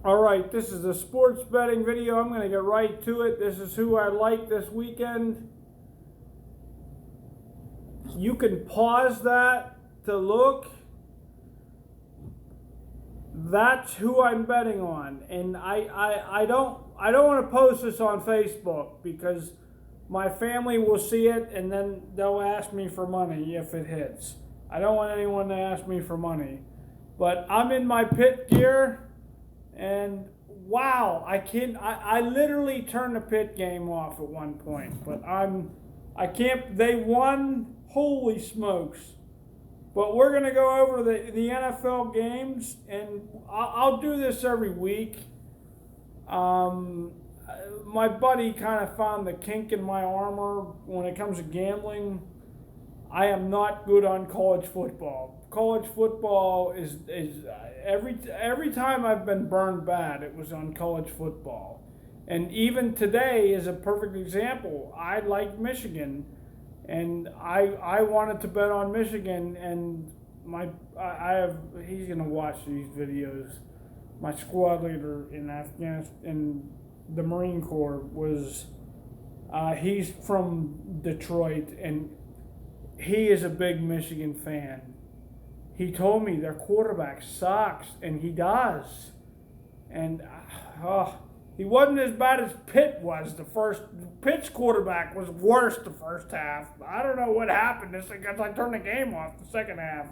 All right, this is a sports betting video. I'm going to get right to it. This is who I like this weekend. You can pause that to look. That's who I'm betting on, and I don't want to post this on Facebook because my family will see it and then they'll ask me for money if it hits. I don't want anyone to ask me for money, but I'm in my pit gear. And wow, I literally turned the pit game off at one point, but I can't, they won, holy smokes. But we're going to go over the NFL games, and I'll do this every week. My buddy kind of found the kink in my armor when it comes to gambling. I am not good on college football. College football is every time I've been burned bad, it was on college football. And even today is a perfect example. I like Michigan, and I wanted to bet on Michigan, and he's gonna watch these videos. My squad leader in Afghanistan, in the Marine Corps, was he's from Detroit, and he is a big Michigan fan. He told me their quarterback sucks, and he does. And he wasn't as bad as Pitt was. Pitt's quarterback was worse the first half. I don't know what happened. It's because I turned the game off the second half.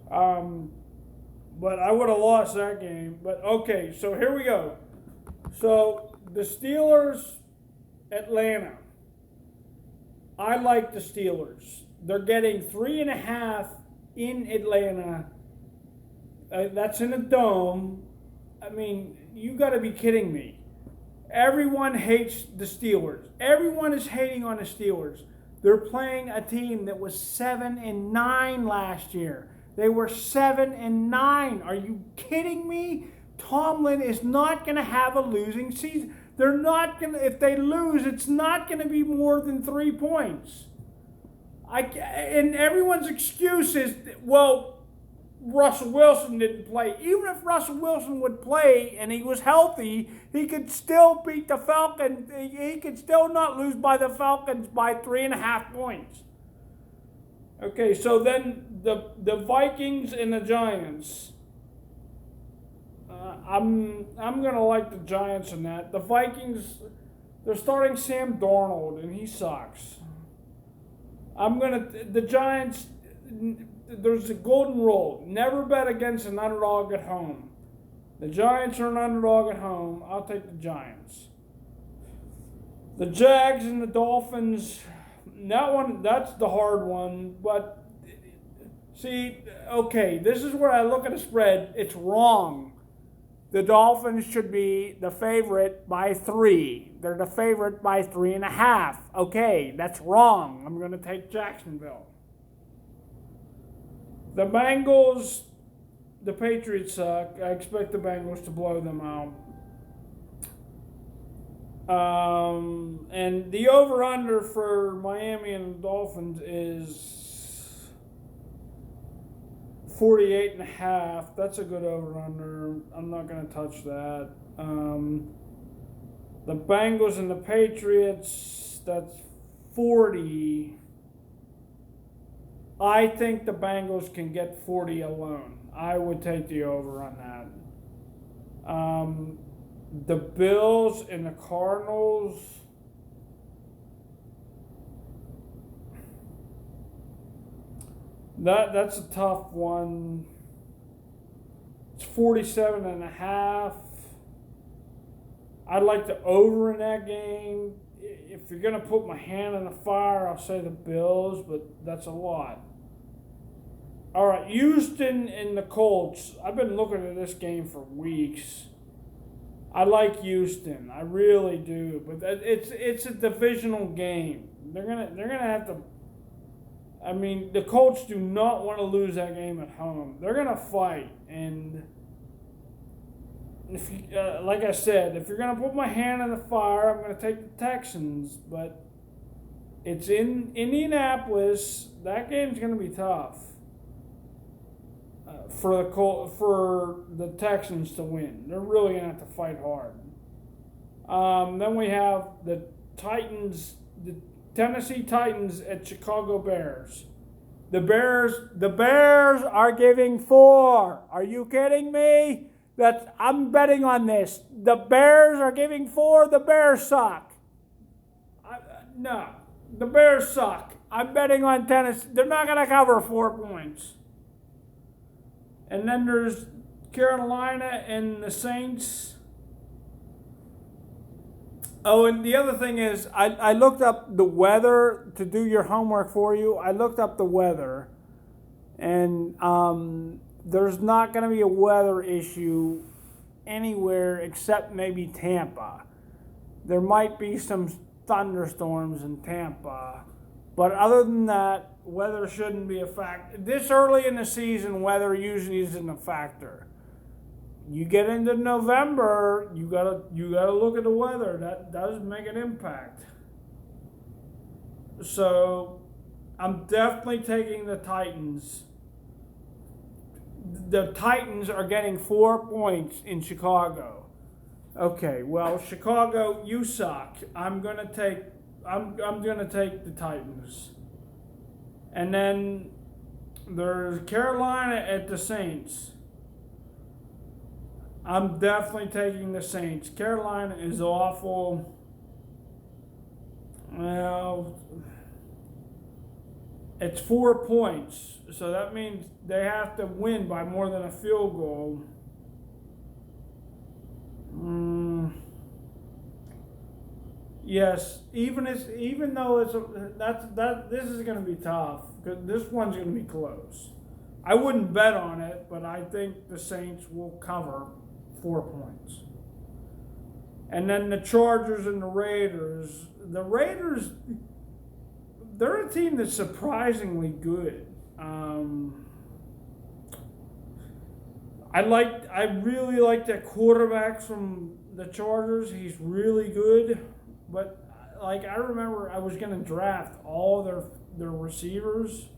But I would have lost that game. But okay, so here we go. So the Steelers, Atlanta. I like the Steelers. They're getting 3.5 in Atlanta. That's in a dome. I mean, you got to be kidding me. Everyone hates the Steelers. Everyone is hating on the Steelers. They're playing a team that was 7-9 last year. They were 7-9. Are you kidding me? Tomlin is not going to have a losing season. They're not going to, if they lose, it's not going to be more than 3 points. And everyone's excuse is, well, Russell Wilson didn't play. Even if Russell Wilson would play and he was healthy, he could still beat the Falcons. He could still not lose by the Falcons by 3.5 points. Okay, so then the Vikings and the Giants. I'm gonna like the Giants in that. The Vikings, they're starting Sam Darnold and he sucks. The Giants. There's a golden rule: never bet against an underdog at home. The Giants are an underdog at home. I'll take the Giants. The Jags and the Dolphins. That's the hard one. But see, okay, this is where I look at a spread. It's wrong. The Dolphins should be the favorite by 3. They're the favorite by 3.5. Okay, that's wrong. I'm going to take Jacksonville. The Bengals, the Patriots suck. I expect the Bengals to blow them out. And the over-under for Miami and the Dolphins is 48.5. That's a good over-under. I'm not going to touch that. The Bengals and the Patriots, that's 40. I think the Bengals can get 40 alone. I would take the over on that. The Bills and the Cardinals. That's a tough one. It's 47.5. I'd like the over in that game. If you're going to put my hand in the fire, I'll say the Bills, but that's a lot. All right, Houston and the Colts. I've been looking at this game for weeks. I like Houston. I really do, but it's a divisional game. They're gonna have to. I mean, the Colts do not want to lose that game at home. They're gonna fight, and if you, like I said, if you're gonna put my hand in the fire, I'm gonna take the Texans. But it's in Indianapolis. That game's gonna be tough. for the Texans to win. They're really gonna have to fight hard. Then we have the Tennessee Titans at Chicago Bears. The Bears are giving 4. Are you kidding me? I'm betting on this. The Bears are giving 4. The Bears suck. No, the Bears suck. I'm betting on Tennessee. They're not going to cover 4 points. And then there's Carolina and the Saints. Oh, and the other thing is, I looked up the weather to do your homework for you. I looked up the weather, and there's not going to be a weather issue anywhere except maybe Tampa. There might be some thunderstorms in Tampa, but other than that, weather shouldn't be a factor. This early in the season, weather usually isn't a factor. You get into November, you gotta look at the weather. That does make an impact. So I'm definitely taking the Titans. The Titans are getting 4 points in Chicago. Okay, well, Chicago, you suck. I'm gonna take the Titans. And then there's Carolina at the Saints. I'm definitely taking the Saints. Carolina is awful. Well, it's 4 points, so that means they have to win by more than a field goal. Yes, even though this is going to be tough, because this one's going to be close. I wouldn't bet on it, but I think the Saints will cover 4 points. And then the Chargers and the Raiders. The Raiders, they're a team that's surprisingly good. I really like that quarterback from the Chargers. He's really good. But I remember I was going to draft all their receivers,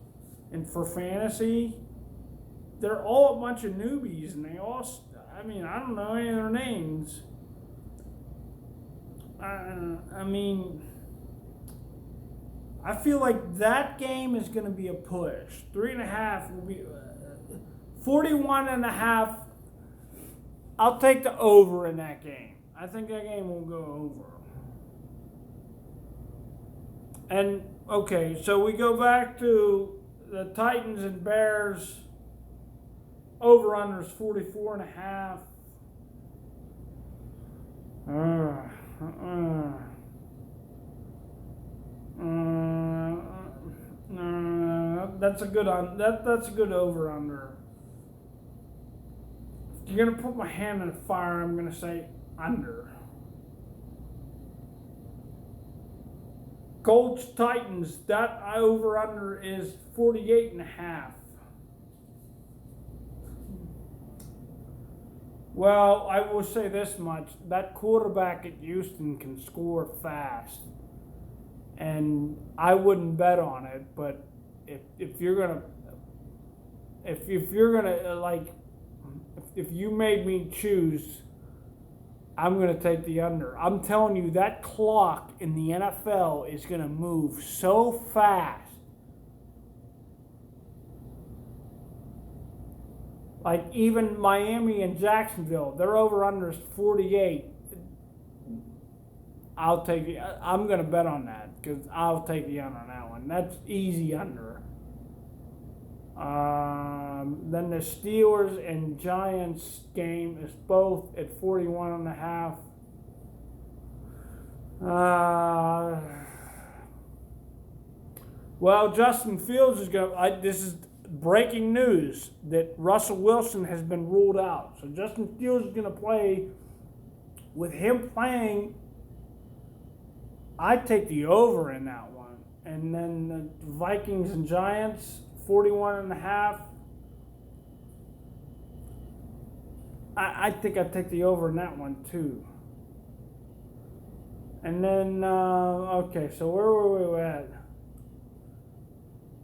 and for fantasy, they're all a bunch of newbies, and they all, I don't know any of their names. I feel like that game is going to be a push. 3.5 will be 41.5. I'll take the over in that game. I think that game will go over. And okay, so we go back to the Titans and Bears. Over under is 44.5. That's a good that's a good over under. If you're gonna put my hand in the fire, I'm gonna say under. Colts Titans, that over under is 48.5. Well, I will say this much. That quarterback at Houston can score fast. And I wouldn't bet on it, but if you're gonna if you made me choose, I'm gonna take the under. I'm telling you, that clock in the NFL is gonna move so fast. Like even Miami and Jacksonville, their over/under is 48. I'm going to bet on that because I'll take the under on that one. That's easy under. Then the Steelers and Giants game is both at 41.5. Well, Justin Fields is going to. This is breaking news that Russell Wilson has been ruled out. So Justin Fields is going to play. With him playing, I'd take the over in that one. And then the Vikings and Giants, 41.5. I think I'd take the over in that one too. And then, okay, so where were we at?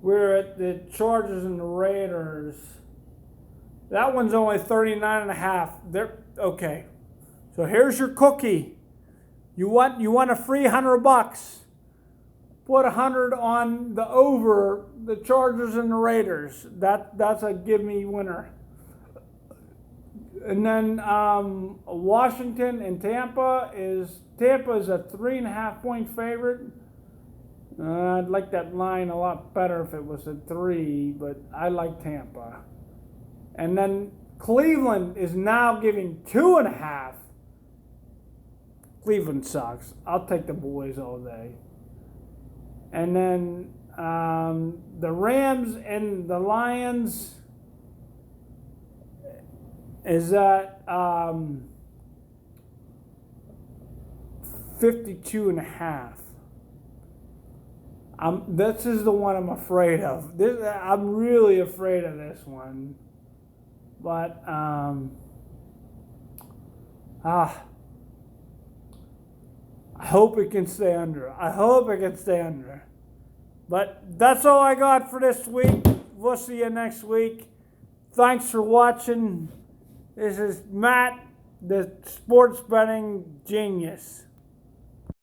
We're at the Chargers and the Raiders. That one's only 39.5. There, okay. So here's your cookie. You want a free $100. Put 100 on the over the Chargers and the Raiders. That's a give me winner. And then Washington and Tampa is a 3.5 point favorite. I'd like that line a lot better if it was a 3, but I like Tampa. And then Cleveland is now giving 2.5. Cleveland sucks. I'll take the boys all day. And then the Rams and the Lions is at 52.5. This is the one I'm afraid of. I'm really afraid of this one. But I hope it can stay under. I hope it can stay under. But that's all I got for this week. We'll see you next week. Thanks for watching. This is Matt, the sports betting genius.